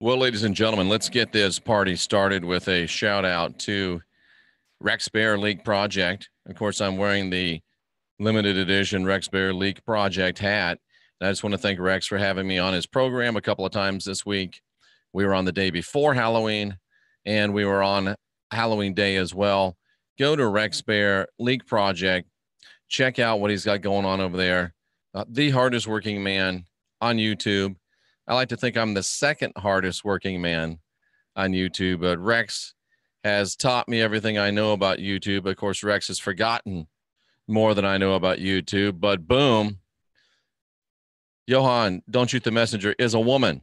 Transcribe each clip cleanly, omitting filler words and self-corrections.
Well, ladies and gentlemen, let's get this party started with a shout out to Rex Bear Leak Project. Of course, I'm wearing the limited edition Rex Bear Leak Project hat. And I just want to thank Rex for having me on his program a couple of times this week. We were on the day before Halloween, and we were on Halloween Day as well. Go to Rex Bear Leak Project. Check out what he's got going on over there. The hardest working man on YouTube. I like to think I'm the second hardest working man on YouTube, but Rex has taught me everything I know about YouTube. Of course, Rex has forgotten more than I know about YouTube, but boom, Johan, Don't Shoot the Messenger is a woman,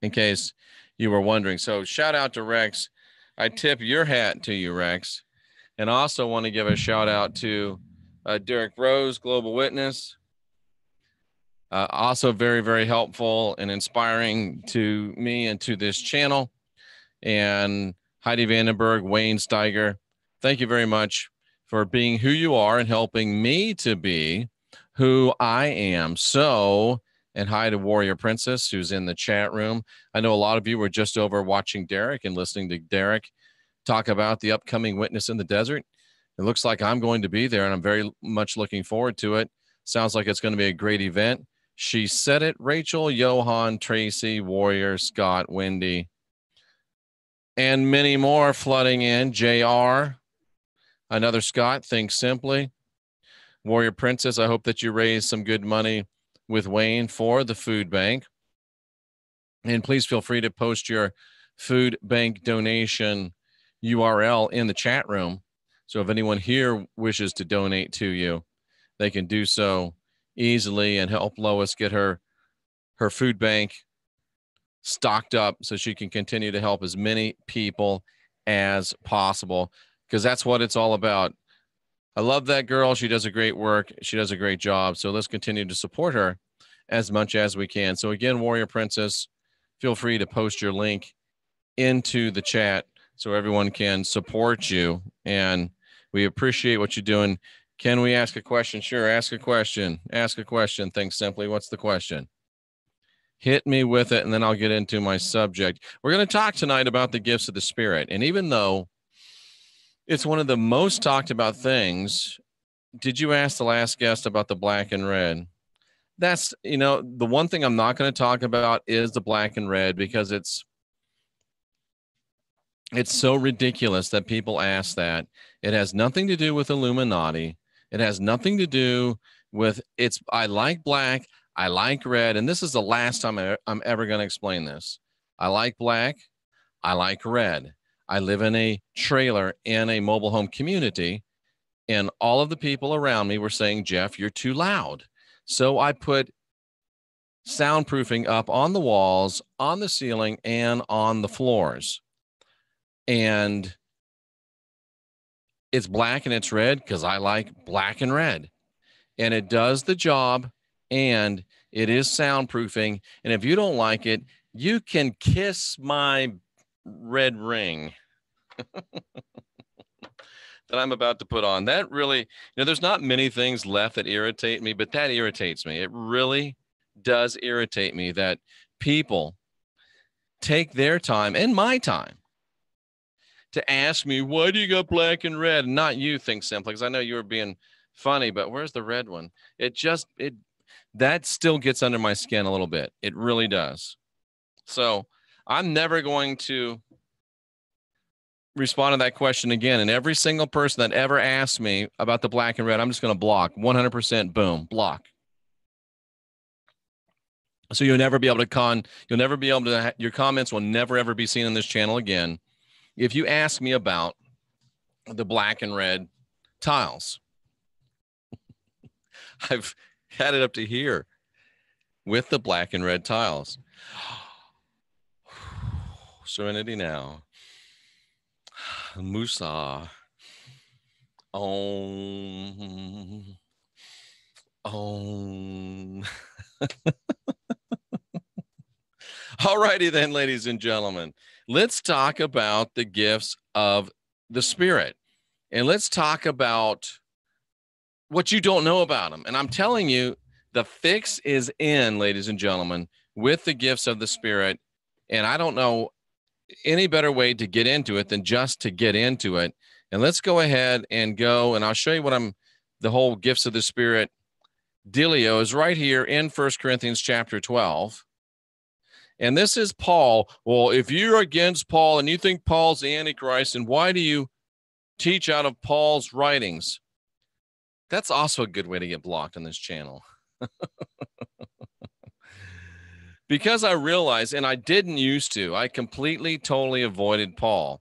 in case you were wondering. So shout out to Rex. I tip your hat to you, Rex. And also want to give a shout out to Derek Rose, Global Witness. Also very, very helpful and inspiring to me and to this channel. And Heidi Vandenberg, Wayne Steiger, thank you very much for being who you are and helping me to be who I am. So, and hi to Warrior Princess, who's in the chat room. I know a lot of you were just over watching Derek and listening to Derek talk about the upcoming Witness in the Desert. It looks like I'm going to be there, and I'm very much looking forward to it. Sounds like it's going to be a great event. She said it. Rachel, Johan, Tracy, Warrior, Scott, Wendy, and many more flooding in. JR, another Scott, Think Simply. Warrior Princess, I hope that you raise some good money with Wayne for the food bank. And please feel free to post your food bank donation URL in the chat room. So if anyone here wishes to donate to you, they can do so easily and help Lois get her food bank stocked up so she can continue to help as many people as possible, because that's what it's all about. I love that girl. She does a great work. She does a great job. So let's continue to support her as much as we can. So again, Warrior Princess, feel free to post your link into the chat so everyone can support you. And we appreciate what you're doing. Can we ask a question? Sure. Ask a question. Ask a question. Think Simply. What's the question? Hit me with it, and then I'll get into my subject. We're going to talk tonight about the gifts of the Spirit. And even though it's one of the most talked about things, did you ask the last guest about the black and red? That's, the one thing I'm not going to talk about is the black and red, because it's so ridiculous that people ask that. It has nothing to do with Illuminati. It has nothing to do with I like black, I like red, and this is the last time I'm ever going to explain this. I like black, I like red. I live in a trailer in a mobile home community, and all of the people around me were saying, Jeff, you're too loud. So I put soundproofing up on the walls, on the ceiling, and on the floors. And it's black and it's red because I like black and red. And it does the job, and it is soundproofing. And if you don't like it, you can kiss my red ring that I'm about to put on. That really, there's not many things left that irritate me, but that irritates me. It really does irritate me that people take their time and my time to ask me, why do you got black and red? And not you, Think Simply, because I know you were being funny, but where's the red one? That still gets under my skin a little bit. It really does. So I'm never going to respond to that question again. And every single person that ever asked me about the black and red, I'm just going to block 100%. Boom, block. So you'll never be able to your comments will never, ever be seen on this channel again if you ask me about the black and red tiles. I've had it up to here with the black and red tiles. Serenity now. Musa. Om. All righty then, ladies and gentlemen. Let's talk about the gifts of the Spirit. And let's talk about what you don't know about them. And I'm telling you, the fix is in, ladies and gentlemen, with the gifts of the Spirit. And I don't know any better way to get into it than just to get into it. And let's go ahead and go, and I'll show you what the whole gifts of the Spirit dealio is right here in 1 Corinthians chapter 12. And this is Paul. Well, if you're against Paul and you think Paul's the Antichrist, and why do you teach out of Paul's writings? That's also a good way to get blocked on this channel. Because I realized, and I didn't used to, I completely, totally avoided Paul.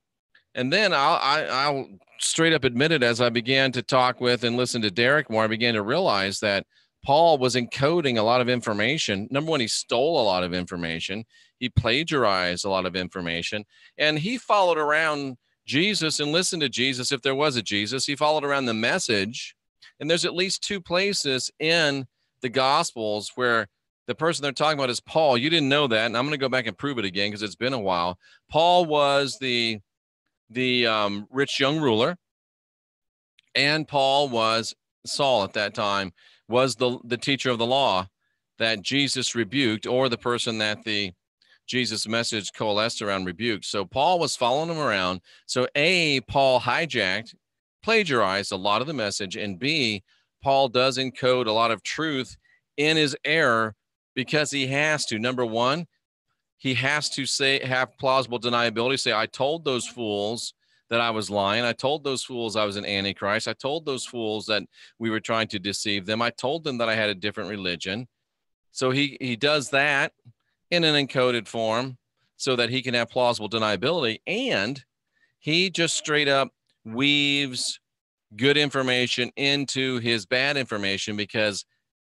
And then I'll straight up admit it, as I began to talk with and listen to Derek more, I began to realize that Paul was encoding a lot of information. Number one, he stole a lot of information. He plagiarized a lot of information. And he followed around Jesus and listened to Jesus if there was a Jesus. He followed around the message. And there's at least 2 places in the Gospels where the person they're talking about is Paul. You didn't know that, and I'm going to go back and prove it again because it's been a while. Paul was the rich young ruler, and Paul was Saul at that time, was the teacher of the law that Jesus rebuked, or the person that the Jesus message coalesced around rebuked. So Paul was following him around. So A, Paul hijacked, plagiarized a lot of the message, and B, Paul does encode a lot of truth in his error because he has to. Number one, he has to have plausible deniability, say, I told those fools that I was lying. I told those fools I was an Antichrist. I told those fools that we were trying to deceive them. I told them that I had a different religion. So he does that in an encoded form so that he can have plausible deniability. And he just straight up weaves good information into his bad information, because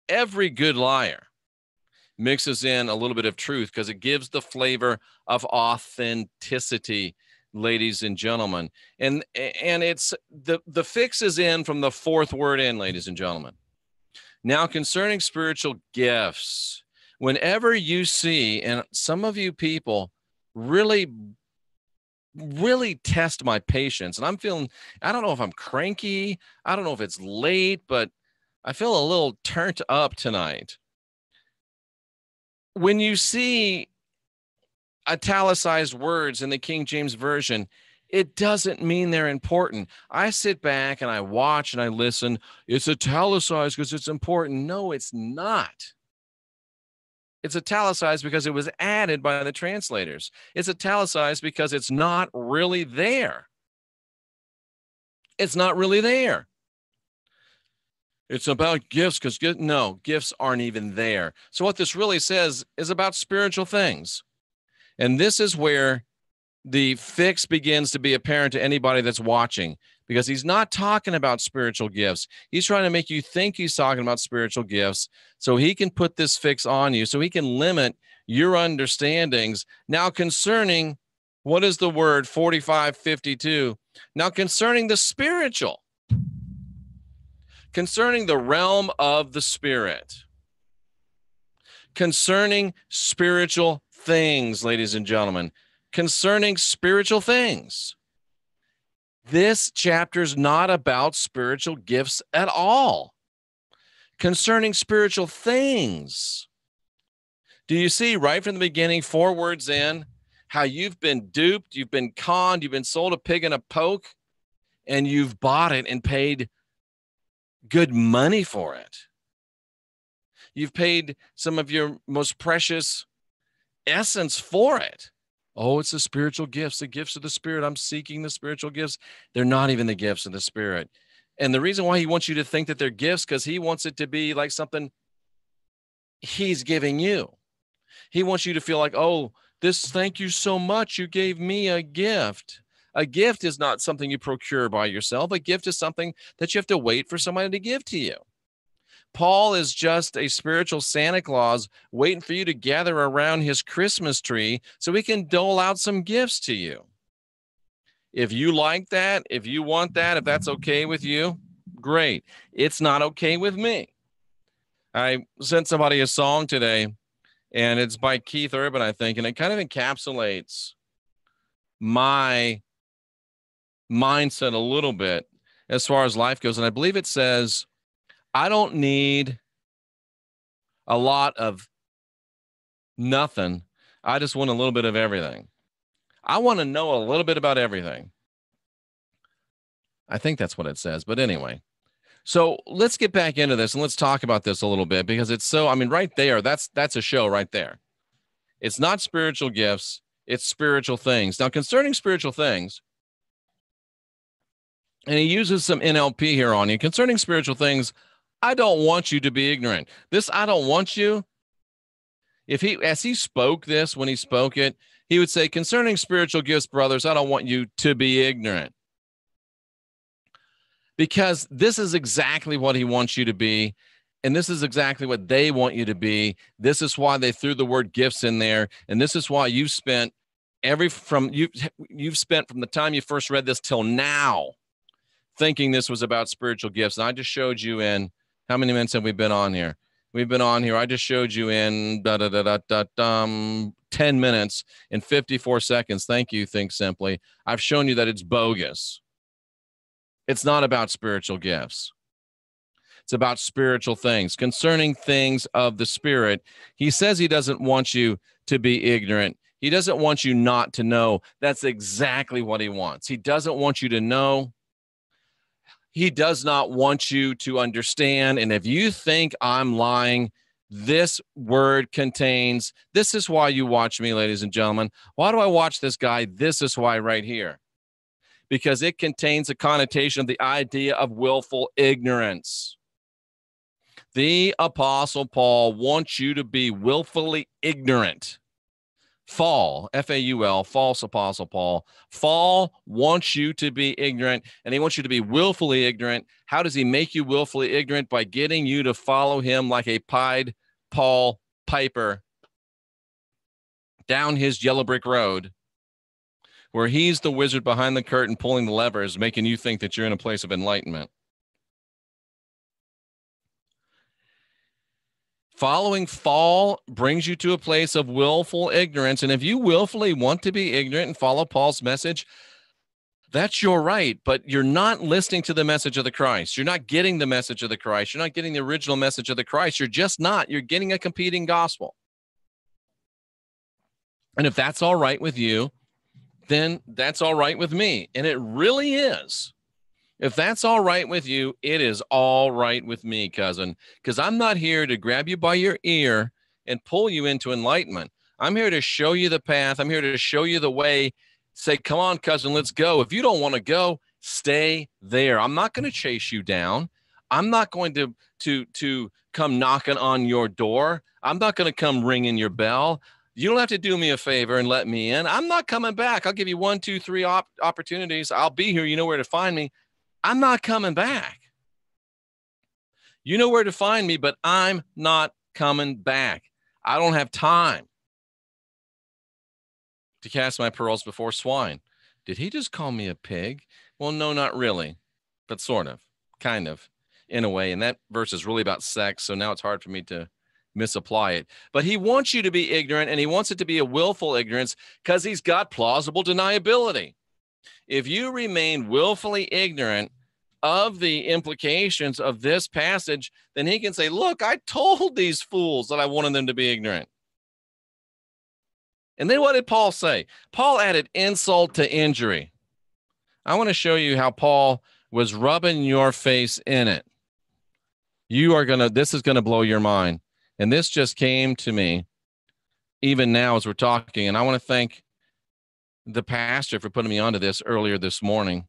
every good liar mixes in a little bit of truth because it gives the flavor of authenticity, ladies and gentlemen. And it's the fix is in from the 4th word in, ladies and gentlemen. Now, concerning spiritual gifts, whenever you see, and some of you people really test my patience, and I'm feeling, I don't know if I'm cranky, I don't know if it's late, but I feel a little turned up tonight. When you see italicized words in the King James Version, it doesn't mean they're important. I sit back and I watch and I listen. It's italicized because it's important. No, it's not. It's italicized because it was added by the translators. It's italicized because it's not really there. It's not really there. It's about gifts because no, gifts aren't even there. So what this really says is about spiritual things. And this is where the fix begins to be apparent to anybody that's watching, because he's not talking about spiritual gifts. He's trying to make you think he's talking about spiritual gifts so he can put this fix on you, so he can limit your understandings. Now, concerning, what is the word 4552? Now, concerning the spiritual, concerning the realm of the spirit, concerning spiritual things, ladies and gentlemen, concerning spiritual things. This chapter is not about spiritual gifts at all. Concerning spiritual things. Do you see right from the beginning, 4 words in, how you've been duped, you've been conned, you've been sold a pig in a poke, and you've bought it and paid good money for it. You've paid some of your most precious essence for it. Oh, it's the spiritual gifts, the gifts of the Spirit. I'm seeking the spiritual gifts. They're not even the gifts of the Spirit. And the reason why he wants you to think that they're gifts, because he wants it to be like something he's giving you. He wants you to feel like, oh, thank you so much. You gave me a gift. A gift is not something you procure by yourself. A gift is something that you have to wait for somebody to give to you. Paul is just a spiritual Santa Claus waiting for you to gather around his Christmas tree so he can dole out some gifts to you. If you like that, if you want that, if that's okay with you, great. It's not okay with me. I sent somebody a song today, and it's by Keith Urban, I think, and it kind of encapsulates my mindset a little bit as far as life goes. And I believe it says, I don't need a lot of nothing. I just want a little bit of everything. I want to know a little bit about everything. I think that's what it says. But anyway, so let's get back into this and let's talk about this a little bit, because it's so, I mean, right there, that's a show right there. It's not spiritual gifts, it's spiritual things. Now, concerning spiritual things, and he uses some NLP here on you. Concerning spiritual things, I don't want you to be ignorant. This, I don't want you. As he spoke this, when he spoke it, he would say, concerning spiritual gifts, brothers, I don't want you to be ignorant. Because this is exactly what he wants you to be. And this is exactly what they want you to be. This is why they threw the word gifts in there. And this is why you've spent from the time you first read this till now thinking this was about spiritual gifts. And I just showed you in, how many minutes have we been on here? We've been on here. I just showed you in 10 minutes and 54 seconds. Thank you, Think Simply. I've shown you that it's bogus. It's not about spiritual gifts. It's about spiritual things. Concerning things of the Spirit, he says he doesn't want you to be ignorant. He doesn't want you not to know. That's exactly what he wants. He doesn't want you to know. He does not want you to understand. And if you think I'm lying, this word contains, this is why you watch me, ladies and gentlemen. Why do I watch this guy? This is why right here. Because it contains a connotation of the idea of willful ignorance. The Apostle Paul wants you to be willfully ignorant. Fall, F-A-U-L, false Apostle Paul. Fall wants you to be ignorant, and he wants you to be willfully ignorant. How does he make you willfully ignorant? By getting you to follow him like a Pied Paul Piper down his yellow brick road, where he's the wizard behind the curtain pulling the levers, making you think that you're in a place of enlightenment. Following fall brings you to a place of willful ignorance. And if you willfully want to be ignorant and follow Paul's message, that's your right. But you're not listening to the message of the Christ. You're not getting the message of the Christ. You're not getting the original message of the Christ. You're just not. You're getting a competing gospel. And if that's all right with you, then that's all right with me. And it really is. If that's all right with you, it is all right with me, cousin, because I'm not here to grab you by your ear and pull you into enlightenment. I'm here to show you the path. I'm here to show you the way. Say, come on, cousin, let's go. If you don't want to go, stay there. I'm not going to chase you down. I'm not going to come knocking on your door. I'm not going to come ringing your bell. You don't have to do me a favor and let me in. I'm not coming back. I'll give you 1, 2, 3 opportunities. I'll be here. You know where to find me. I'm not coming back. You know where to find me, but I'm not coming back. I don't have time to cast my pearls before swine. Did he just call me a pig? Well, no, not really, but sort of, kind of, in a way. And that verse is really about sex, so now it's hard for me to misapply it. But he wants you to be ignorant, and he wants it to be a willful ignorance because he's got plausible deniability. If you remain willfully ignorant of the implications of this passage, then he can say, look, I told these fools that I wanted them to be ignorant. And then what did Paul say? Paul added insult to injury. I want to show you how Paul was rubbing your face in it. This is going to blow your mind. And this just came to me even now as we're talking. And I want to thank the pastor for putting me onto this earlier this morning.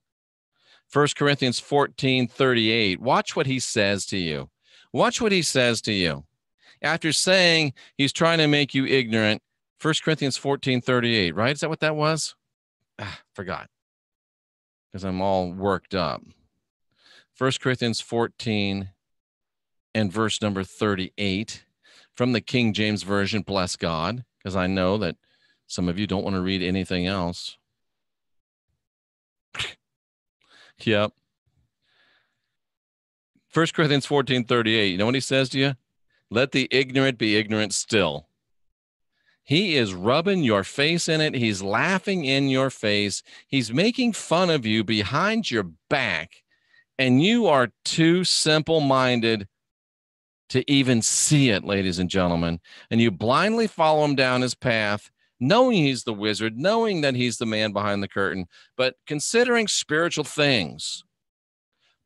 1 Corinthians 14:38. Watch what he says to you. Watch what he says to you. After saying he's trying to make you ignorant, 1 Corinthians 14:38, right? Is that what that was? Forgot. Because I'm all worked up. 1 Corinthians 14 and verse number 38 from the King James Version, bless God, because I know that some of you don't want to read anything else. Yep. 1 Corinthians 14:38. You know what he says to you? Let the ignorant be ignorant still. He is rubbing your face in it. He's laughing in your face. He's making fun of you behind your back. And you are too simple-minded to even see it, ladies and gentlemen. And you blindly follow him down his path knowing he's the wizard, knowing that he's the man behind the curtain, but considering spiritual things.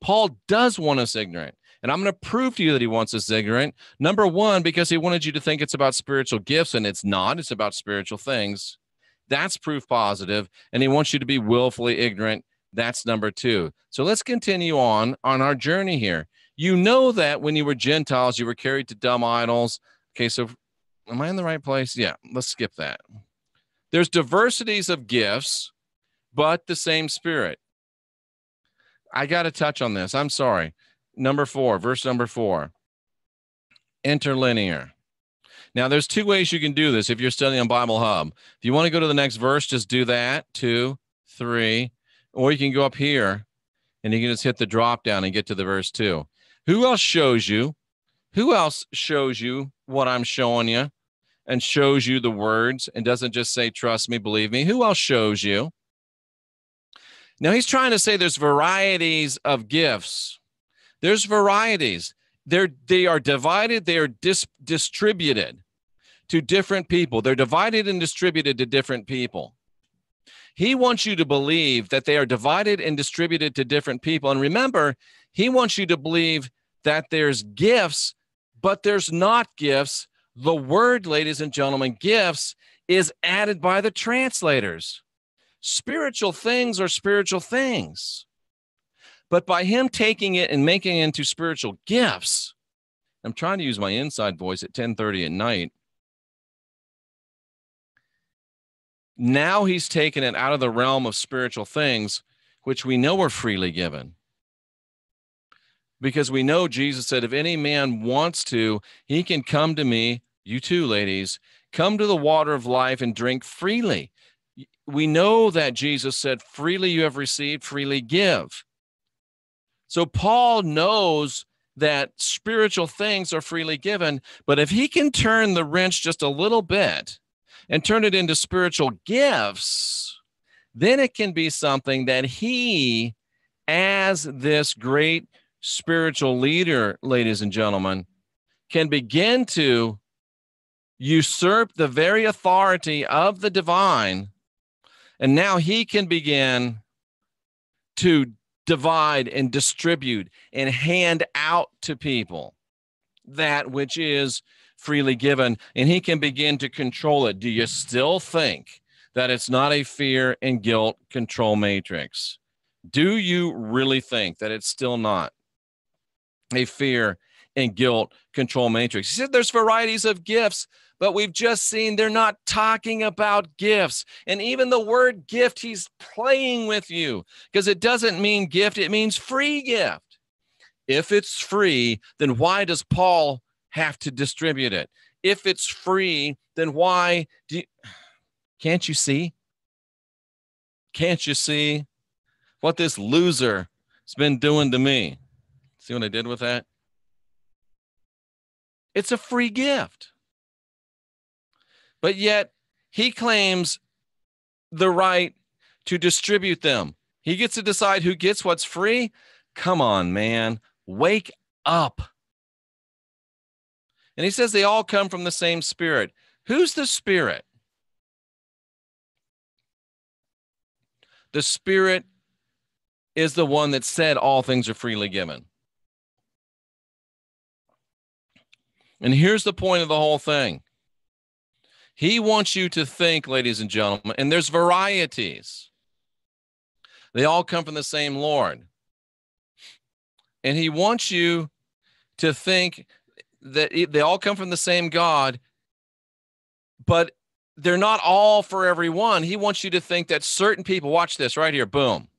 Paul does want us ignorant. And I'm going to prove to you that he wants us ignorant. Number one, because he wanted you to think it's about spiritual gifts, and it's not. It's about spiritual things. That's proof positive. And he wants you to be willfully ignorant. That's number two. So let's continue on our journey here. You know that when you were Gentiles, you were carried to dumb idols. Okay, so am I in the right place? Yeah, let's skip that. There's diversities of gifts, but the same Spirit. I got to touch on this. I'm sorry. Number 4, verse number 4. Interlinear. Now, there's two ways you can do this if you're studying on Bible Hub. If you want to go to the next verse, just do that. 2, 3. Or you can go up here, and you can just hit the drop down and get to the verse 2. Who else shows you? Who else shows you what I'm showing you and shows you the words and doesn't just say, trust me, believe me? Who else shows you? Now, he's trying to say there's varieties of gifts. There's varieties. They are divided. They are distributed to different people. They're divided and distributed to different people. He wants you to believe that they are divided and distributed to different people. And remember, he wants you to believe that there's gifts, but there's not gifts. The word, ladies and gentlemen, gifts, is added by the translators. Spiritual things are spiritual things. But by him taking it and making it into spiritual gifts, I'm trying to use my inside voice at 10:30 at night. Now he's taken it out of the realm of spiritual things, which we know are freely given. Because we know Jesus said, if any man wants to, he can come to me, you too, ladies, come to the water of life and drink freely. We know that Jesus said, freely you have received, freely give. So Paul knows that spiritual things are freely given, but if he can turn the wrench just a little bit and turn it into spiritual gifts, then it can be something that he, as this great spiritual leader, ladies and gentlemen, can begin to usurp the very authority of the divine. And now he can begin to divide and distribute and hand out to people that which is freely given, and he can begin to control it. Do you still think that it's not a fear and guilt control matrix? Do you really think that it's still not a fear and guilt control matrix? He said there's varieties of gifts, but we've just seen they're not talking about gifts. And even the word gift, he's playing with you because it doesn't mean gift. It means free gift. If it's free, then why does Paul have to distribute it? If it's free, then why do you... Can't you see? Can't you see what this loser has been doing to me? See what I did with that? It's a free gift. But yet he claims the right to distribute them. He gets to decide who gets what's free. Come on, man. Wake up. And he says they all come from the same Spirit. Who's the Spirit? The Spirit is the one that said all things are freely given. And here's the point of the whole thing. He wants you to think, ladies and gentlemen, and there's varieties. They all come from the same Lord. And he wants you to think that they all come from the same God, but they're not all for everyone. He wants you to think that certain people, watch this right here, boom,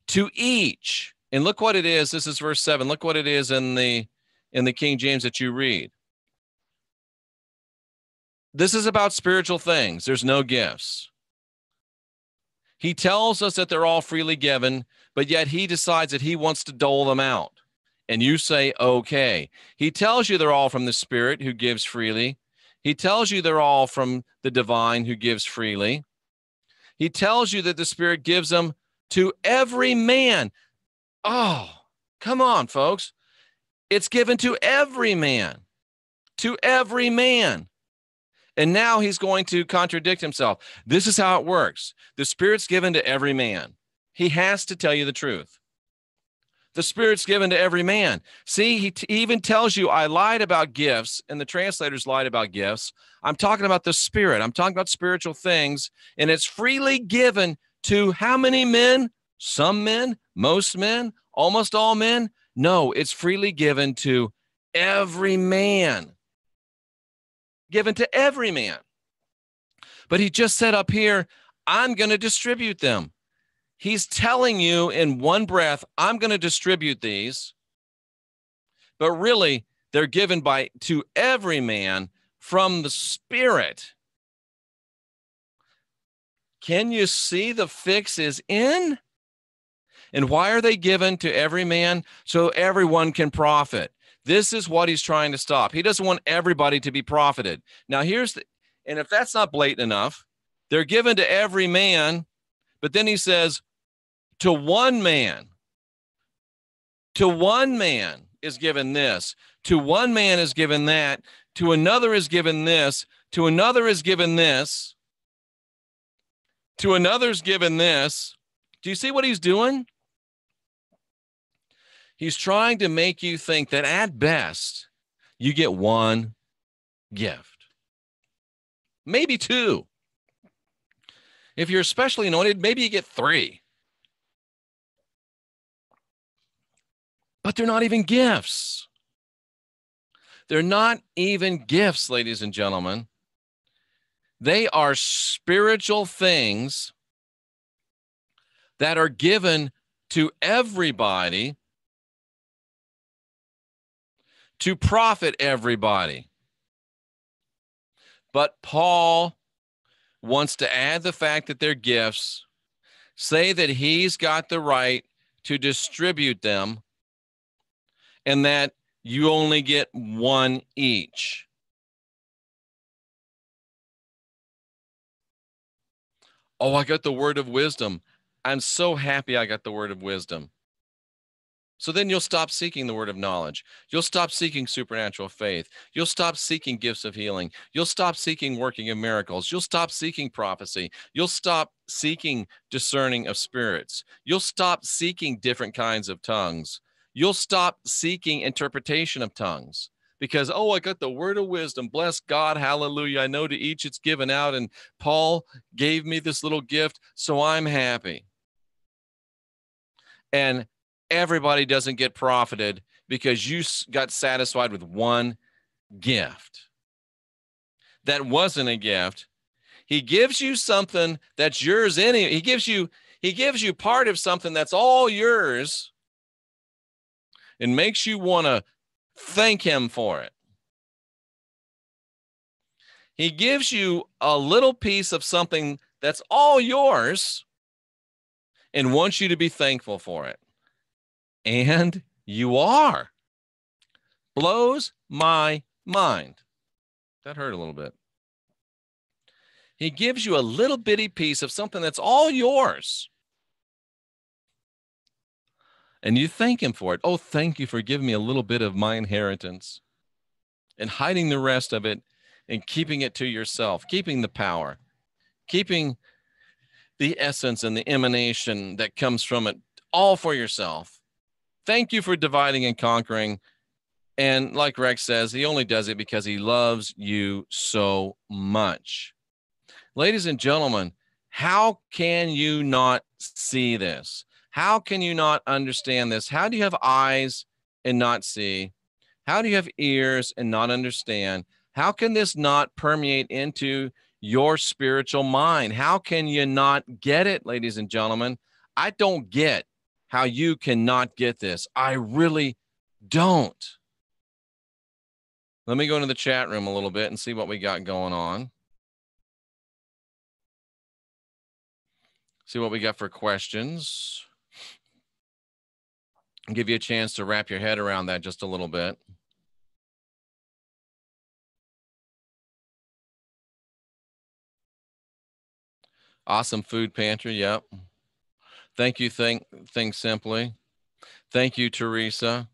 to each, and look what it is. This is verse 7. Look what it is in the King James that you read. This is about spiritual things. There's no gifts. He tells us that they're all freely given, but yet he decides that he wants to dole them out. And you say, okay. He tells you they're all from the Spirit who gives freely. He tells you they're all from the divine who gives freely. He tells you that the Spirit gives them to every man. Oh, come on, folks. It's given to every man. To every man. And now he's going to contradict himself. This is how it works. The Spirit's given to every man. He has to tell you the truth. The Spirit's given to every man. See, he even tells you, I lied about gifts, and the translators lied about gifts. I'm talking about the Spirit. I'm talking about spiritual things, and it's freely given to how many men? Some men, most men, almost all men? No, it's freely given to every man. Given to every man. But he just said up here, I'm going to distribute them. He's telling you in one breath, I'm going to distribute these, but really they're given to every man from the Spirit. Can you see the fix is in? And why are they given to every man? So everyone can profit. This is what he's trying to stop. He doesn't want everybody to be profited. Now and if that's not blatant enough, they're given to every man, but then he says, to one man is given this. To one man is given that. To another is given this. To another is given this. To another's given this. Do you see what he's doing? He's trying to make you think that at best, you get one gift. Maybe two. If you're especially anointed, maybe you get three. But they're not even gifts. They're not even gifts, ladies and gentlemen. They are spiritual things that are given to everybody to profit everybody. But Paul wants to add the fact that they're gifts, say that he's got the right to distribute them, and that you only get one each. Oh, I got the word of wisdom. I'm so happy I got the word of wisdom. So then you'll stop seeking the word of knowledge. You'll stop seeking supernatural faith. You'll stop seeking gifts of healing. You'll stop seeking working of miracles. You'll stop seeking prophecy. You'll stop seeking discerning of spirits. You'll stop seeking different kinds of tongues. You'll stop seeking interpretation of tongues because, oh, I got the word of wisdom. Bless God. Hallelujah. I know to each it's given out. And Paul gave me this little gift, so I'm happy. And everybody doesn't get profited because you got satisfied with one gift. That wasn't a gift. He gives you something that's yours anyway. He gives you part of something that's all yours and makes you want to thank him for it. He gives you a little piece of something that's all yours and wants you to be thankful for it. And you are. Blows my mind. That hurt a little bit. He gives you a little bitty piece of something that's all yours. And you thank him for it. Oh, thank you for giving me a little bit of my inheritance. And hiding the rest of it and keeping it to yourself. Keeping the power. Keeping the essence and the emanation that comes from it all for yourself. Thank you for dividing and conquering. And like Rex says, he only does it because he loves you so much. Ladies and gentlemen, how can you not see this? How can you not understand this? How do you have eyes and not see? How do you have ears and not understand? How can this not permeate into your spiritual mind? How can you not get it, ladies and gentlemen? I don't get how you cannot get this. I really don't. Let me go into the chat room a little bit and see what we got going on. See what we got for questions. I'll give you a chance to wrap your head around that just a little bit. Awesome food pantry. Yep. Thank you. Think Simply. Thank you, Teresa.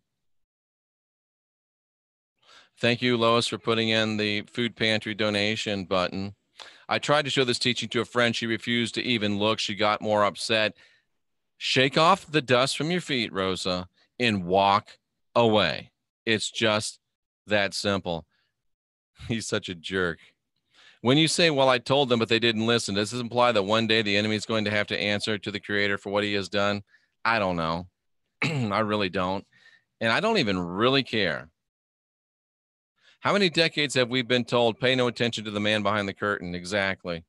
Thank you, Lois, for putting in the food pantry donation button. I tried to show this teaching to a friend. She refused to even look. She got more upset. Shake off the dust from your feet, Rosa, and walk away. It's just that simple. He's such a jerk. When you say, well, I told them, but they didn't listen, does this imply that one day the enemy is going to have to answer to the Creator for what he has done? I don't know. I really don't. And I don't even really care. How many decades have we been told, pay no attention to the man behind the curtain? Exactly.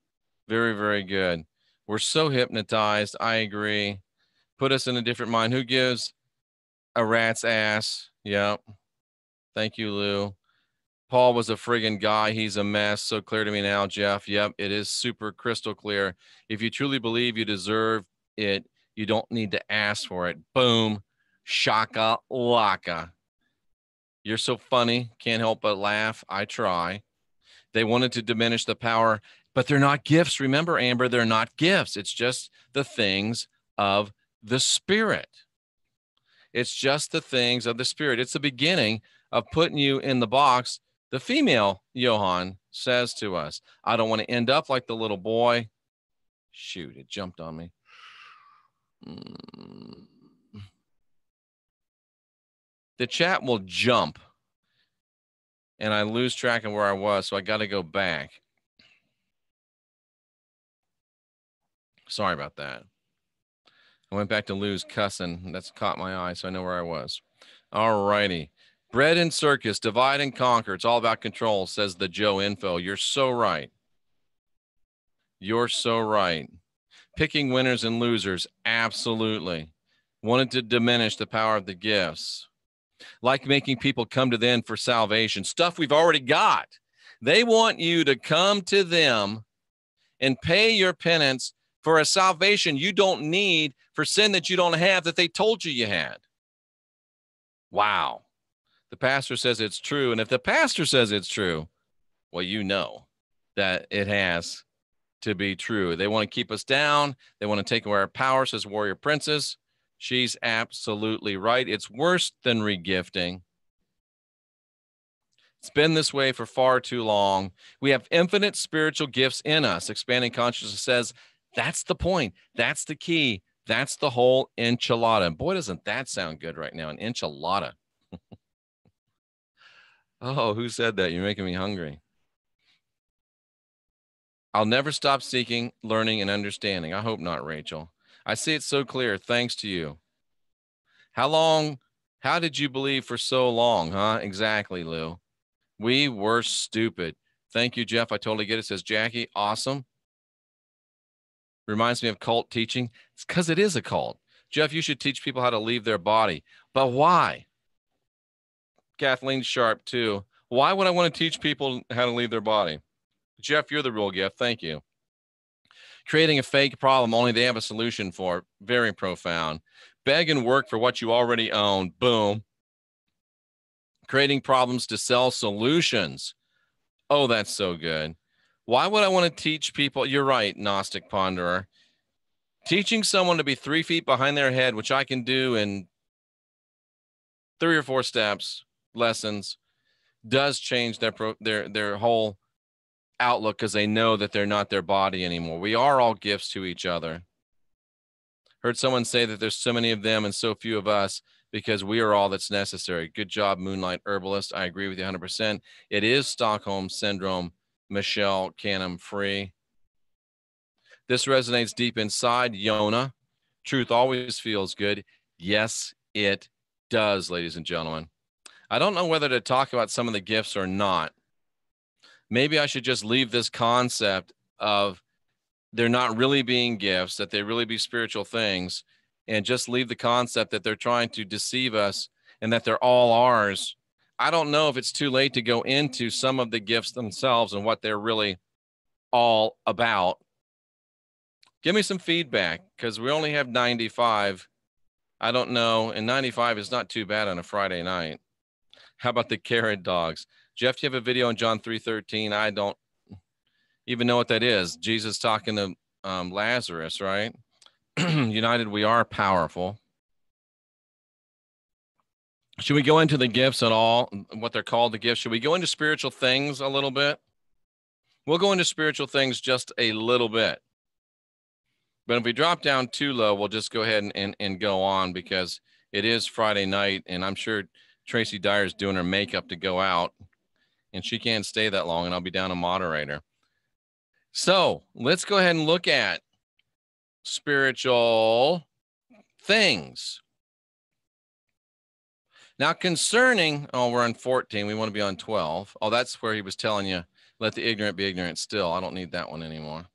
Very, very good. We're so hypnotized. I agree. Put us in a different mind. Who gives a rat's ass? Yep. Thank you, Lou. Paul was a friggin' guy. He's a mess. So clear to me now, Jeff. Yep, it is super crystal clear. If you truly believe you deserve it, you don't need to ask for it. Boom. Shaka laka. You're so funny. Can't help but laugh. I try. They wanted to diminish the power, but they're not gifts. Remember, Amber, they're not gifts. It's just the things of the Spirit. It's just the things of the Spirit. It's the beginning of putting you in the box. The female Johann says to us, I don't want to end up like the little boy. Shoot, it jumped on me. The chat will jump and I lose track of where I was, so I got to go back. Sorry about that. I went back to Lou's cussing. That's caught my eye, so I know where I was. All righty. Bread and circus, divide and conquer. It's all about control, says the Joe Info. You're so right. You're so right. Picking winners and losers, absolutely. Wanted to diminish the power of the gifts. Like making people come to them for salvation, stuff we've already got. They want you to come to them and pay your penance for a salvation you don't need for sin that you don't have that they told you you had. Wow. The pastor says it's true. And if the pastor says it's true, well, you know that it has to be true. They want to keep us down. They want to take away our power, says Warrior Princess. She's absolutely right. It's worse than regifting. It's been this way for far too long. We have infinite spiritual gifts in us. Expanding Consciousness says that's the point. That's the key. That's the whole enchilada. And boy, doesn't that sound good right now, an enchilada. Oh, who said that? You're making me hungry. I'll never stop seeking, learning, and understanding. I hope not, Rachel. I see it so clear. Thanks to you. How did you believe for so long, huh? Exactly, Lou. We were stupid. Thank you, Jeff. I totally get it, says Jackie. Awesome. Reminds me of cult teaching. It's because it is a cult. Jeff, you should teach people how to leave their body. But why? Kathleen Sharp, too. Why would I want to teach people how to leave their body? Jeff, you're the real gift. Thank you. Creating a fake problem only they have a solution for. Very profound. Beg and work for what you already own. Boom. Creating problems to sell solutions. Oh, that's so good. Why would I want to teach people? You're right, Gnostic Ponderer. Teaching someone to be 3 feet behind their head, which I can do in 3 or 4 steps, lessons, does change their whole outlook because they know that they're not their body anymore. We are all gifts to each other. Heard someone say that there's so many of them and so few of us because we are all that's necessary. Good job, Moonlight Herbalist. I agree with you 100%. It is Stockholm Syndrome, Michelle Canham Free. This resonates deep inside, Yona. Truth always feels good. Yes, it does, ladies and gentlemen. I don't know whether to talk about some of the gifts or not. Maybe I should just leave this concept of they're not really being gifts, that they really be spiritual things, and just leave the concept that they're trying to deceive us and that they're all ours. I don't know if it's too late to go into some of the gifts themselves and what they're really all about. Give me some feedback because we only have 95. I don't know. And 95 is not too bad on a Friday night. How about the carrot dogs? Jeff, do you have a video on John 3:13? I don't even know what that is. Jesus talking to Lazarus, right? United, we are powerful. Should we go into the gifts at all? What they're called, the gifts? Should we go into spiritual things a little bit? We'll go into spiritual things just a little bit. But if we drop down too low, we'll just go ahead and go on, because it is Friday night, and I'm sure Tracy Dyer's doing her makeup to go out, and she can't stay that long, and I'll be down a moderator. So let's go ahead and look at spiritual things. Now, concerning, oh, we're on 14. We want to be on 12. Oh, that's where he was telling you, let the ignorant be ignorant still. I don't need that one anymore.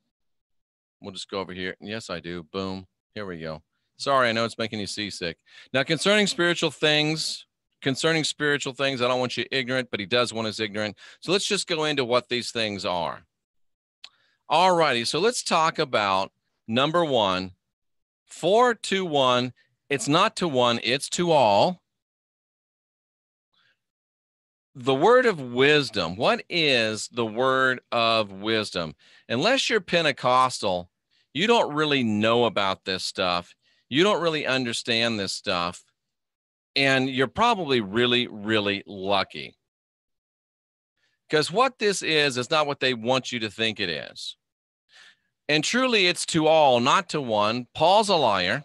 We'll just go over here. Yes, I do. Boom. Here we go. Sorry, I know it's making you seasick. Now, concerning spiritual things, I don't want you ignorant, but he does want us ignorant. So let's just go into what these things are. All righty. So let's talk about number one, 4 to 1. It's not to one, it's to all. The word of wisdom. What is the word of wisdom? Unless you're Pentecostal, you don't really know about this stuff. You don't really understand this stuff. And you're probably really, really lucky. Because what this is not what they want you to think it is. And truly, it's to all, not to one. Paul's a liar.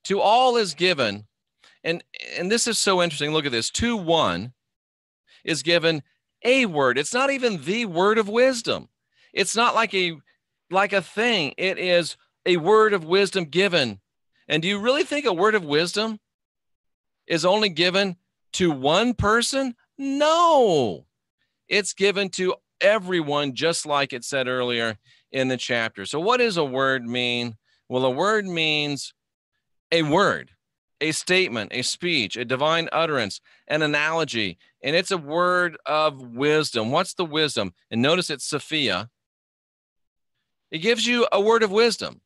To all is given. And this is so interesting. Look at this. To one is given a word. It's not even the word of wisdom. It's not like a thing. It is a word of wisdom given. And do you really think a word of wisdom is only given to one person? No. It's given to everyone, just like it said earlier in the chapter. So what does a word mean? Well, a word means a word, a statement, a speech, a divine utterance, an analogy, and it's a word of wisdom. What's the wisdom? And notice it's Sophia. It gives you a word of wisdom,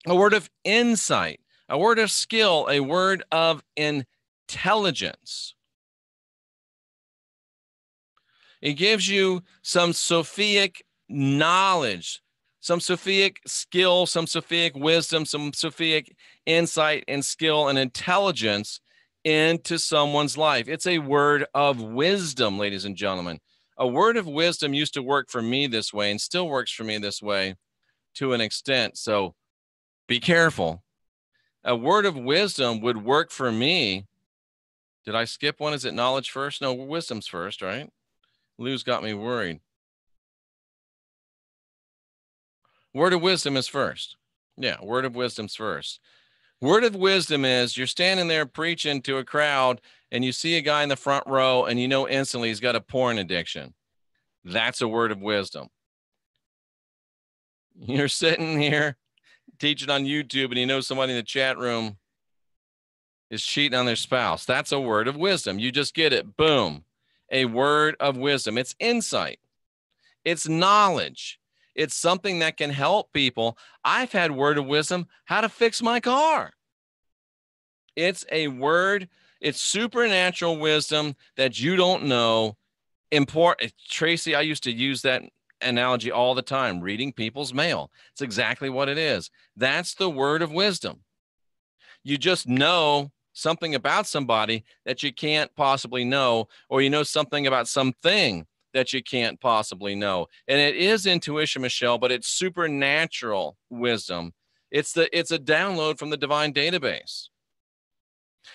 a word of insight, a word of skill, a word of intelligence. It gives you some Sophic knowledge, some Sophic skill, some Sophic wisdom, some Sophic insight and skill and intelligence into someone's life. It's a word of wisdom, ladies and gentlemen. A word of wisdom used to work for me this way and still works for me this way to an extent. So be careful. A word of wisdom would work for me. Did I skip one? Is it knowledge first? No, wisdom's first, right? Lou's got me worried. Word of wisdom is first. Yeah, word of wisdom's first. Word of wisdom is you're standing there preaching to a crowd and you see a guy in the front row and you know instantly he's got a porn addiction. That's a word of wisdom. You're sitting here teaching on YouTube and you know somebody in the chat room is cheating on their spouse. That's a word of wisdom. You just get it. Boom. A word of wisdom. It's insight. It's knowledge. It's something that can help people. I've had word of wisdom how to fix my car. It's a word. It's supernatural wisdom that you don't know. Important. Tracy, I used to use that analogy all the time, reading people's mail. It's exactly what it is. That's the word of wisdom. You just know something about somebody that you can't possibly know, or you know something about something that you can't possibly know. And it is intuition, Michelle, but it's supernatural wisdom. It's a download from the divine database.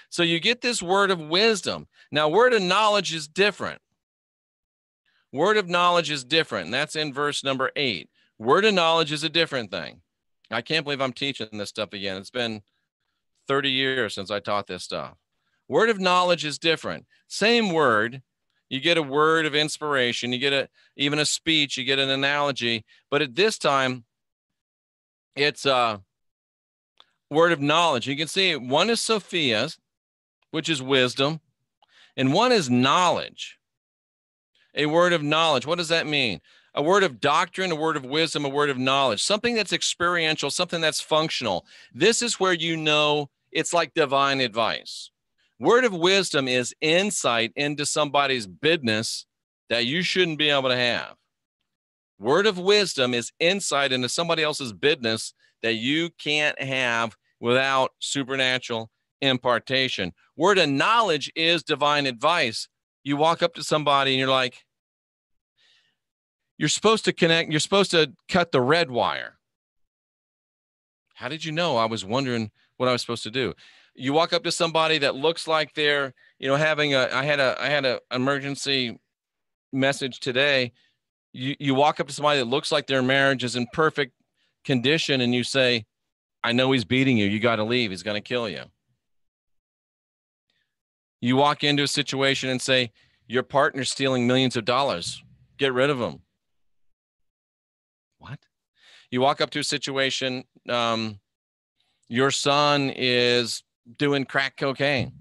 So you get this word of wisdom. Now, word of knowledge is different. Word of knowledge is different. And that's in verse number 8. Word of knowledge is a different thing. I can't believe I'm teaching this stuff again. It's been 30 years since I taught this stuff. Word of knowledge is different. Same word. You get a word of inspiration. You get even a speech. You get an analogy. But at this time, it's a word of knowledge. You can see one is Sophia's, which is wisdom, and one is knowledge. A word of knowledge. What does that mean? A word of doctrine, a word of wisdom, a word of knowledge, something that's experiential, something that's functional. This is where you know it's like divine advice. Word of wisdom is insight into somebody's business that you shouldn't be able to have. Word of wisdom is insight into somebody else's business that you can't have without supernatural impartation. Word of knowledge is divine advice. You walk up to somebody and you're like, you're supposed to connect, you're supposed to cut the red wire. How did you know? I was wondering what I was supposed to do. You walk up to somebody that looks like they're, having I had a emergency message today. You walk up to somebody that looks like their marriage is in perfect condition and you say, I know he's beating you. You got to leave. He's going to kill you. You walk into a situation and say, your partner's stealing millions of dollars. Get rid of him. What? You walk up to a situation, your son is doing crack cocaine.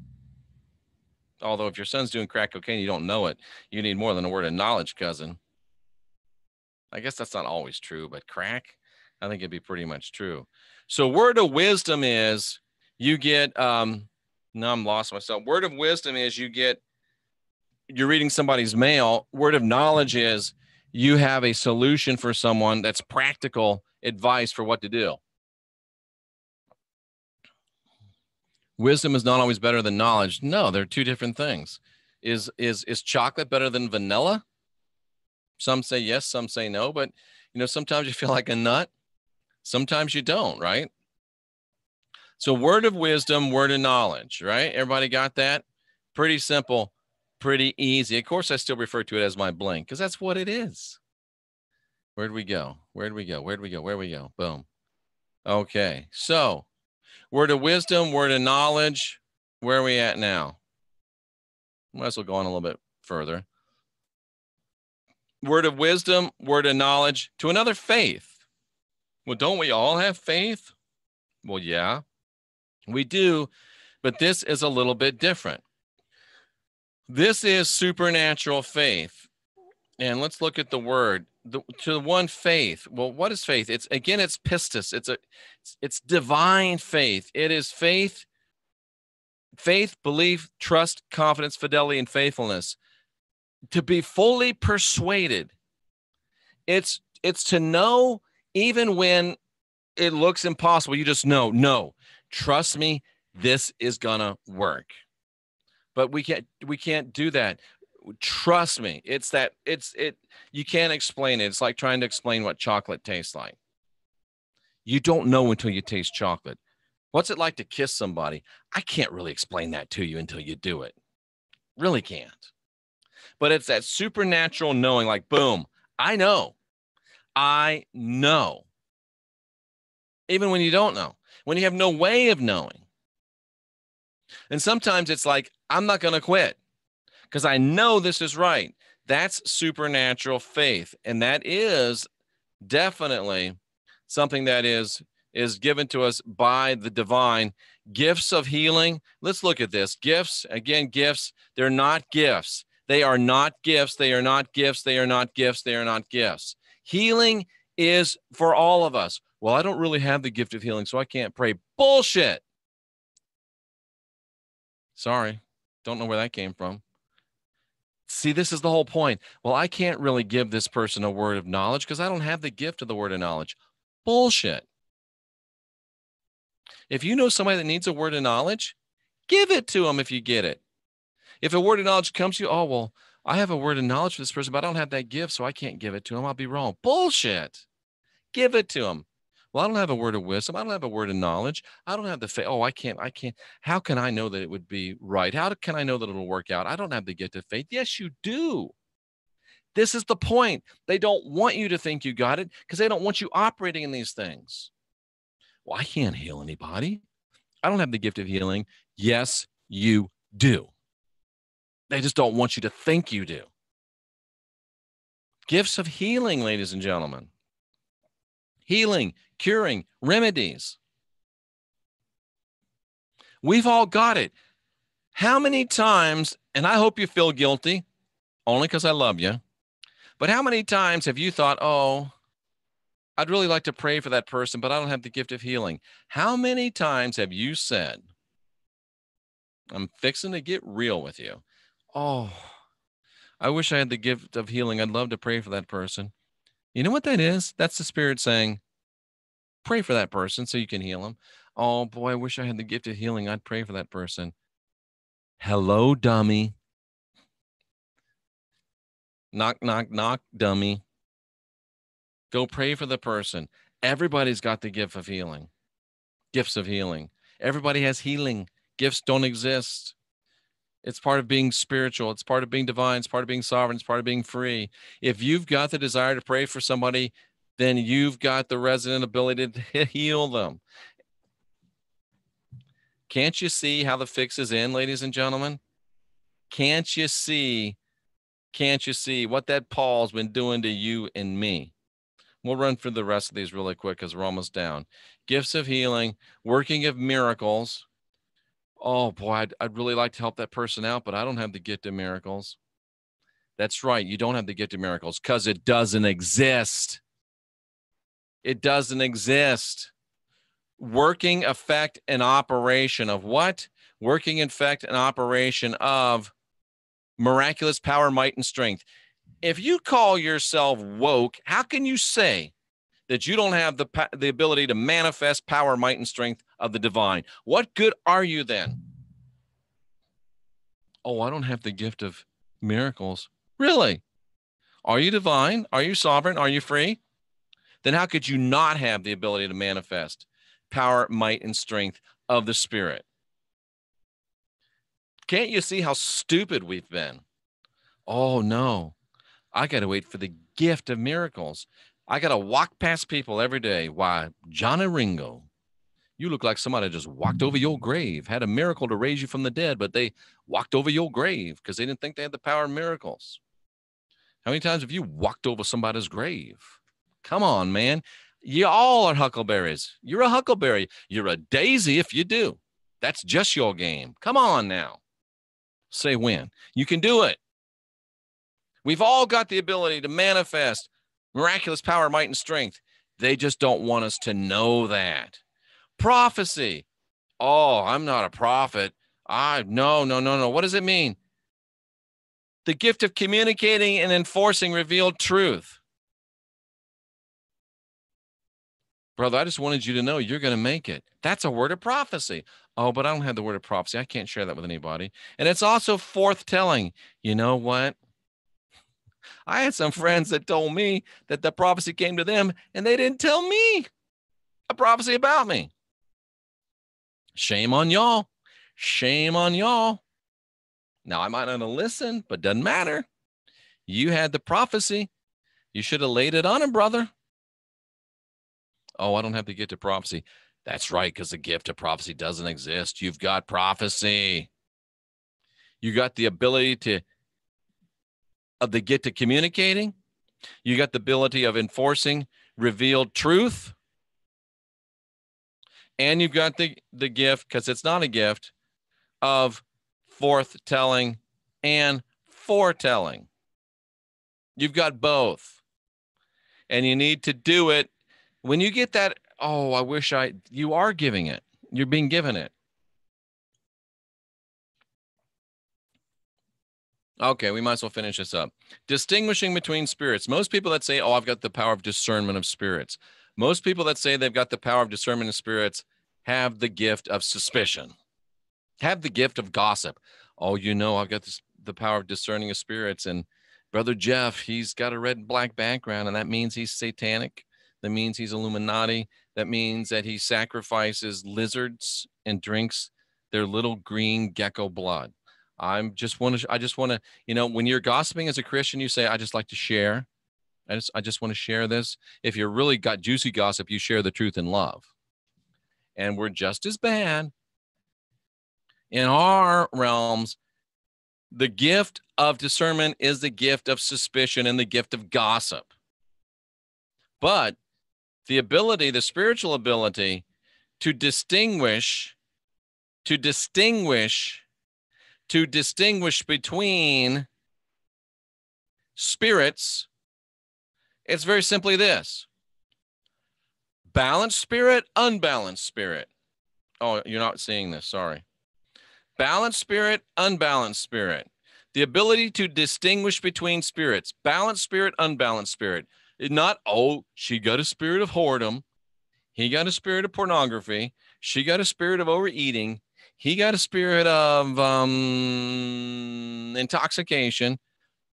Although if your son's doing crack cocaine, you don't know it. You need more than a word of knowledge, cousin. I guess that's not always true, but crack, I think it'd be pretty much true. So word of wisdom is you get, now I'm lost myself. Word of wisdom is you're reading somebody's mail. Word of knowledge is you have a solution for someone that's practical advice for what to do. Wisdom is not always better than knowledge. No, they're two different things. Is chocolate better than vanilla? Some say yes, some say no, but sometimes you feel like a nut. Sometimes you don't, right? So word of wisdom, word of knowledge, right? Everybody got that? Pretty simple, pretty easy. Of course, I still refer to it as my blink because that's what it is. Where'd we go? Where'd we go? Where'd we go? Where'd we go? Boom. Okay, so word of wisdom, word of knowledge. Where are we at now? Might as well go on a little bit further. Word of wisdom, word of knowledge to another faith. Well, don't we all have faith? Well, yeah, we do, but this is a little bit different. This is supernatural faith. And let's look at the word. To one faith. Well, what is faith? It's pistis. It's divine faith. It is faith, belief, trust, confidence, fidelity, and faithfulness. To be fully persuaded. It's to know even when it looks impossible. You just know, no, trust me, this is gonna work. But we can't do that. Trust me. You can't explain it. It's like trying to explain what chocolate tastes like. You don't know until you taste chocolate. What's it like to kiss somebody? I can't really explain that to you until you do it. Really can't. But it's that supernatural knowing, like, boom, I know. Even when you don't know, when you have no way of knowing. And sometimes it's like, I'm not going to quit because I know this is right. That's supernatural faith. And that is definitely something that is given to us by the divine. Gifts of healing. Let's look at this. Gifts, again, gifts. They're not gifts. They are not gifts. They are not gifts. They are not gifts. They are not gifts. Healing is for all of us. Well, I don't really have the gift of healing, so I can't pray. Bullshit. Sorry. Don't know where that came from. See, this is the whole point. Well, I can't really give this person a word of knowledge because I don't have the gift of the word of knowledge. Bullshit. If you know somebody that needs a word of knowledge, give it to them if you get it. If a word of knowledge comes to you, oh, well, I have a word of knowledge for this person, but I don't have that gift, so I can't give it to him. I'll be wrong. Bullshit. Give it to him. Well, I don't have a word of wisdom. I don't have a word of knowledge. I don't have the faith. Oh, I can't. How can I know that it would be right? How can I know that it'll work out? I don't have the gift of faith. Yes, you do. This is the point. They don't want you to think you got it because they don't want you operating in these things. Well, I can't heal anybody. I don't have the gift of healing. Yes, you do. They just don't want you to think you do. Gifts of healing, ladies and gentlemen. Healing, curing, remedies. We've all got it. How many times, and I hope you feel guilty, only because I love you, but how many times have you thought, oh, I'd really like to pray for that person, but I don't have the gift of healing? How many times have you said, I'm fixing to get real with you. Oh, I wish I had the gift of healing. I'd love to pray for that person. You know what that is? That's the Spirit saying, pray for that person so you can heal them. Oh boy, I wish I had the gift of healing. I'd pray for that person. Hello, dummy. Knock, knock, knock, dummy. Go pray for the person. Everybody's got the gift of healing, gifts of healing. Everybody has healing. Gifts don't exist. It's part of being spiritual. It's part of being divine. It's part of being sovereign. It's part of being free. If you've got the desire to pray for somebody, then you've got the resident ability to heal them. Can't you see how the fix is in, ladies and gentlemen? Can't you see what that Paul's been doing to you and me? We'll run through the rest of these really quick because we're almost down. Gifts of healing, working of miracles. Oh boy, I'd really like to help that person out, but I don't have the gift of miracles. That's right. You don't have the gift of miracles because it doesn't exist. It doesn't exist. Working, effect, and operation of what? Working, effect, and operation of miraculous power, might, and strength. If you call yourself woke, how can you say that you don't have the ability to manifest power, might, and strength of the divine? What good are you then? Oh, I don't have the gift of miracles. Really? Are you divine? Are you sovereign? Are you free? Then how could you not have the ability to manifest power, might, and strength of the Spirit? Can't you see how stupid we've been? Oh, no. I got to wait for the gift of miracles. I got to walk past people every day. Why, Johnny Ringo, you look like somebody just walked over your grave, had a miracle to raise you from the dead, but they walked over your grave because they didn't think they had the power of miracles. How many times have you walked over somebody's grave? Come on, man. You all are huckleberries. You're a huckleberry. You're a daisy if you do. That's just your game. Come on now. Say when. You can do it. We've all got the ability to manifest miraculous power, might, and strength. They just don't want us to know that. Prophecy. Oh, I'm not a prophet. No. What does it mean? The gift of communicating and enforcing revealed truth. Brother, I just wanted you to know you're going to make it. That's a word of prophecy. Oh, but I don't have the word of prophecy. I can't share that with anybody. And it's also forthtelling. You know what? I had some friends that told me that the prophecy came to them and they didn't tell me a prophecy about me. Shame on y'all. Shame on y'all. Now, I might not have listened, but doesn't matter. You had the prophecy. You should have laid it on him, brother. Oh, I don't have the gift of prophecy. That's right, because the gift of prophecy doesn't exist. You've got prophecy. You got the ability of the gift of communicating. You got the ability of enforcing revealed truth. And you've got the gift, because it's not a gift, of forthtelling and foretelling. You've got both. And you need to do it. When you get that, oh, you are giving it. You're being given it. Okay, we might as well finish this up. Distinguishing between spirits. Most people that say, oh, I've got the power of discernment of spirits. Most people that say they've got the power of discernment of spirits have the gift of suspicion, have the gift of gossip. Oh, I've got the power of discerning of spirits. And Brother Jeff, he's got a red and black background, and that means he's satanic. That means he's Illuminati. That means that he sacrifices lizards and drinks their little green gecko blood. I just want to, when you're gossiping as a Christian, you say, I just like to share. I just want to share this. If you really got juicy gossip, you share the truth in love. And we're just as bad. In our realms, the gift of discernment is the gift of suspicion and the gift of gossip. But the spiritual ability to distinguish between spirits, it's very simply this: balanced spirit, unbalanced spirit. Oh, you're not seeing this. Sorry. Balanced spirit, unbalanced spirit. The ability to distinguish between spirits, balanced spirit, unbalanced spirit. Not, oh, she got a spirit of whoredom. He got a spirit of pornography. She got a spirit of overeating. He got a spirit of intoxication.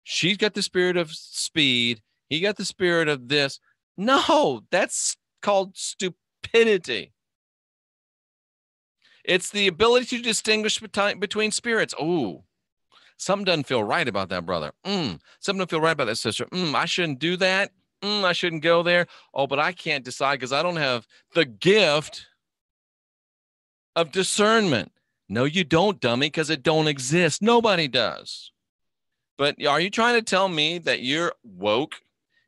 She's got the spirit of speed. He got the spirit of this. No, that's called stupidity. It's the ability to distinguish between spirits. Oh, something doesn't feel right about that brother. Something doesn't feel right about that sister. I shouldn't do that. I shouldn't go there. Oh, but I can't decide because I don't have the gift of discernment. No, you don't, dummy, because it don't exist. Nobody does. But are you trying to tell me that you're woke,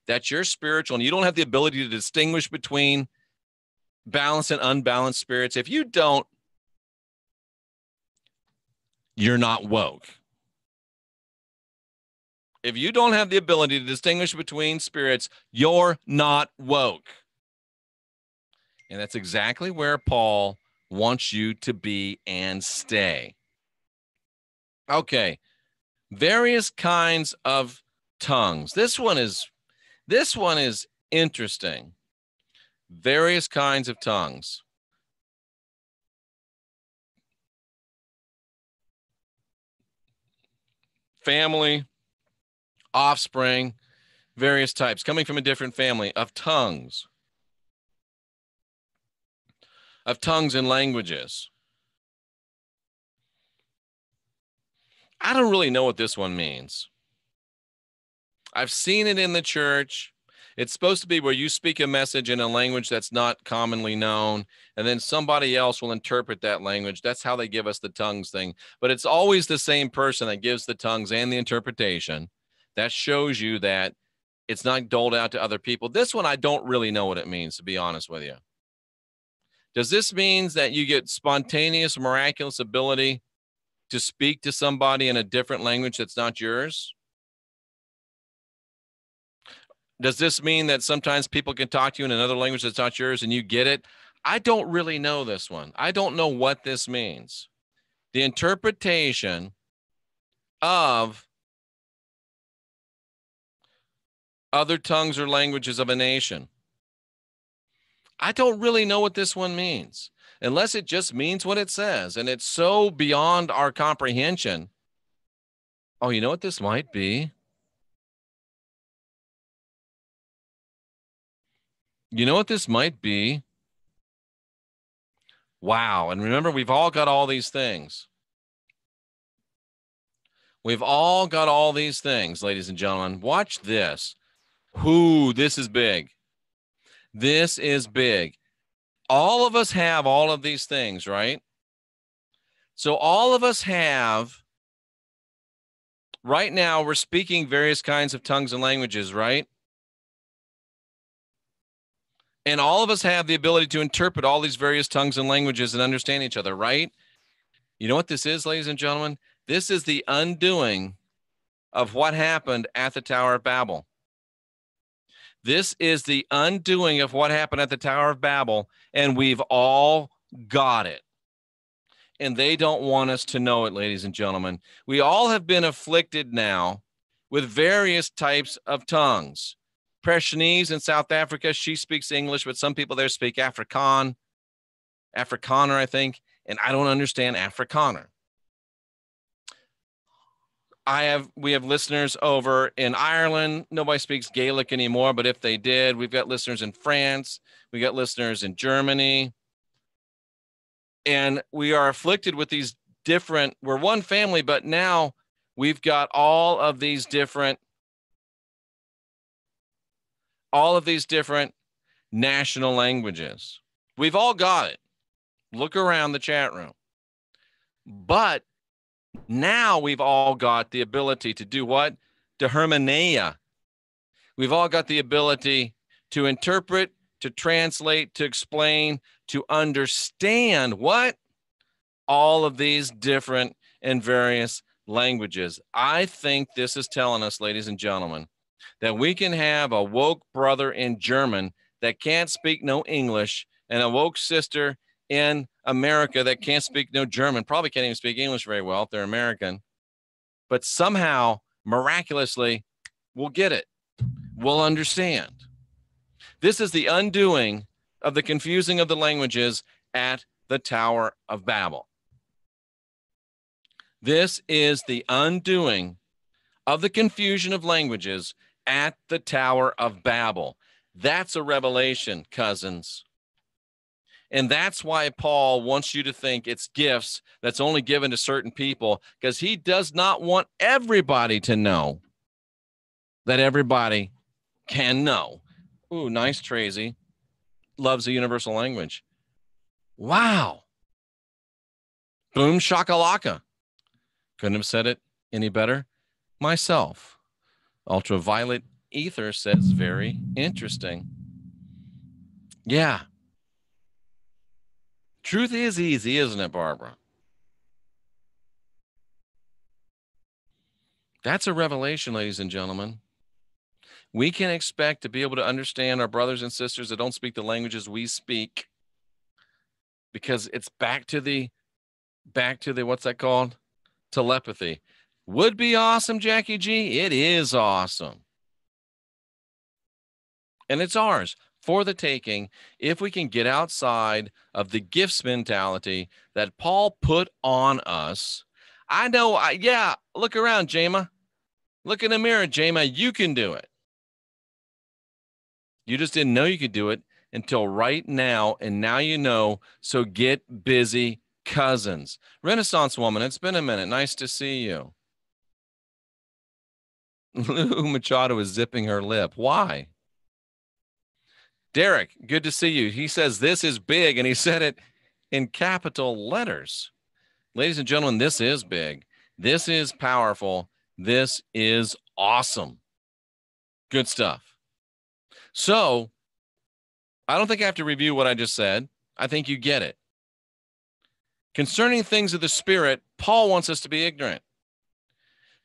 that you're spiritual, and you don't have the ability to distinguish between balanced and unbalanced spirits? If you don't, you're not woke. If you don't have the ability to distinguish between spirits, you're not woke. And that's exactly where Paul wants you to be and stay. Okay. Various kinds of tongues. This one is interesting. Various kinds of tongues. Family, offspring, various types, coming from a different family of tongues and languages. I don't really know what this one means. I've seen it in the church. It's supposed to be where you speak a message in a language that's not commonly known, and then somebody else will interpret that language. That's how they give us the tongues thing. But it's always the same person that gives the tongues and the interpretation. That shows you that it's not doled out to other people. This one, I don't really know what it means, to be honest with you. Does this mean that you get spontaneous, miraculous ability to speak to somebody in a different language that's not yours? Does this mean that sometimes people can talk to you in another language that's not yours and you get it? I don't really know this one. I don't know what this means. The interpretation of other tongues or languages of a nation. I don't really know what this one means, unless it just means what it says, and it's so beyond our comprehension. Oh, you know what this might be? You know what this might be? Wow. And remember, we've all got all these things. We've all got all these things, ladies and gentlemen. Watch this. Ooh, this is big. This is big. All of us have all of these things, right? So all of us have, right now, we're speaking various kinds of tongues and languages, right? And all of us have the ability to interpret all these various tongues and languages and understand each other, right? You know what this is, ladies and gentlemen? This is the undoing of what happened at the Tower of Babel. This is the undoing of what happened at the Tower of Babel, and we've all got it. And they don't want us to know it, ladies and gentlemen. We all have been afflicted now with various types of tongues. Pressionese in South Africa, she speaks English, but some people there speak Afrikaner, I think, and I don't understand Afrikaner. We have listeners over in Ireland. Nobody speaks Gaelic anymore, but if they did, we've got listeners in France. We got listeners in Germany. And we are afflicted with these different, we're one family, but now we've got all of these different national languages. We've all got it. Look around the chat room. But now we've all got the ability to do what? To hermeneia. We've all got the ability to interpret, to translate, to explain, to understand what? All of these different and various languages. I think this is telling us, ladies and gentlemen, that we can have a woke brother in German that can't speak no English and a woke sister in America that can't speak no German, probably can't even speak English very well if they're American, but somehow, miraculously, we'll get it. We'll understand. This is the undoing of the confusing of the languages at the Tower of Babel. This is the undoing of the confusion of languages at the Tower of Babel. That's a revelation, cousins. And that's why Paul wants you to think it's gifts that's only given to certain people, because he does not want everybody to know that everybody can know. Ooh, nice, Tracy. Loves the universal language. Wow. Boom shakalaka. Couldn't have said it any better myself. Ultraviolet ether says very interesting. Yeah. Truth is easy, isn't it, Barbara? That's a revelation, ladies and gentlemen. We can expect to be able to understand our brothers and sisters that don't speak the languages we speak, because it's back to the what's that called? Telepathy. Would be awesome, Jackie G. It is awesome. And it's ours for the taking if we can get outside of the gifts mentality that Paul put on us. I know, yeah, look around, Jama. Look in the mirror, Jama. You can do it. You just didn't know you could do it until right now, and now you know. So get busy, cousins. Renaissance woman, it's been a minute. Nice to see you. Lou Machado is zipping her lip. Why? Derek, good to see you. He says this is big, and he said it in capital letters. Ladies and gentlemen, this is big. This is powerful. This is awesome. Good stuff. So I don't think I have to review what I just said. I think you get it. Concerning things of the Spirit, Paul wants us to be ignorant.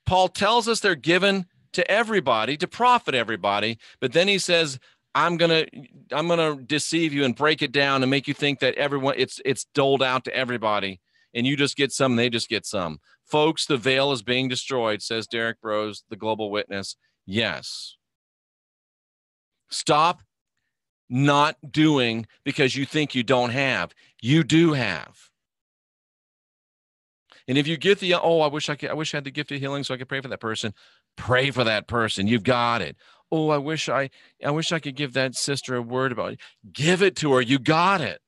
Paul tells us they're given to everybody, to profit everybody, but then he says, I'm gonna deceive you and break it down and make you think that everyone it's doled out to everybody, and you just get some, and they just get some. Folks, the veil is being destroyed, says Derek Bros, the global witness. Yes. Stop not doing because you think you don't have. You do have. And if you get the, I wish I had the gift of healing so I could pray for that person. Pray for that person. You've got it. Oh, I wish I could give that sister a word about it. Give it to her. You got it.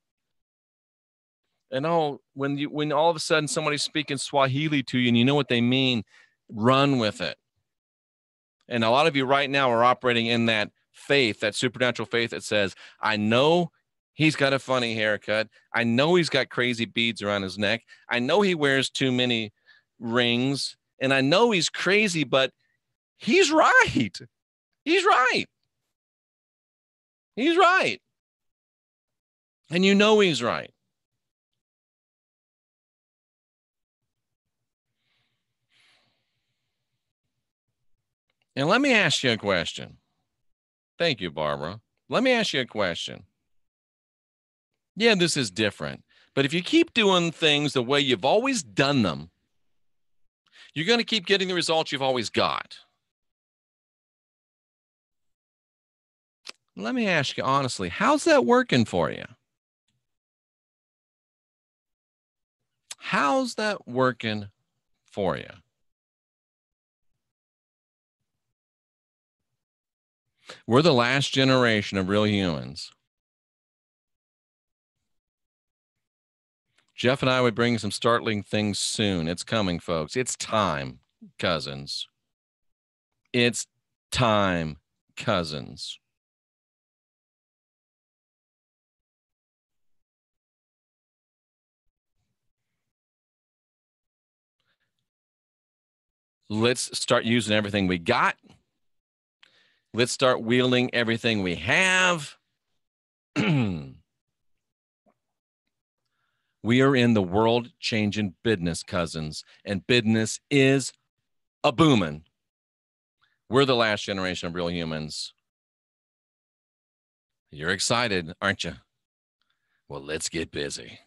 And when all of a sudden somebody's speaking Swahili to you and you know what they mean, run with it. And a lot of you right now are operating in that faith, that supernatural faith that says, I know he's got a funny haircut. I know he's got crazy beads around his neck. I know he wears too many rings. And I know he's crazy, but he's right. He's right. He's right. And you know he's right. And let me ask you a question. Thank you, Barbara. Let me ask you a question. Yeah, this is different. But if you keep doing things the way you've always done them, you're going to keep getting the results you've always got. Let me ask you honestly, how's that working for you? How's that working for you? We're the last generation of real humans. Jeff and I would bring some startling things soon. It's coming, folks. It's time, cousins. It's time, cousins. Let's start using everything we got. Let's start wielding everything we have. We are in the world-changing business, cousins, and business is a booming. We're the last generation of real humans. You're excited, aren't you? Well, let's get busy.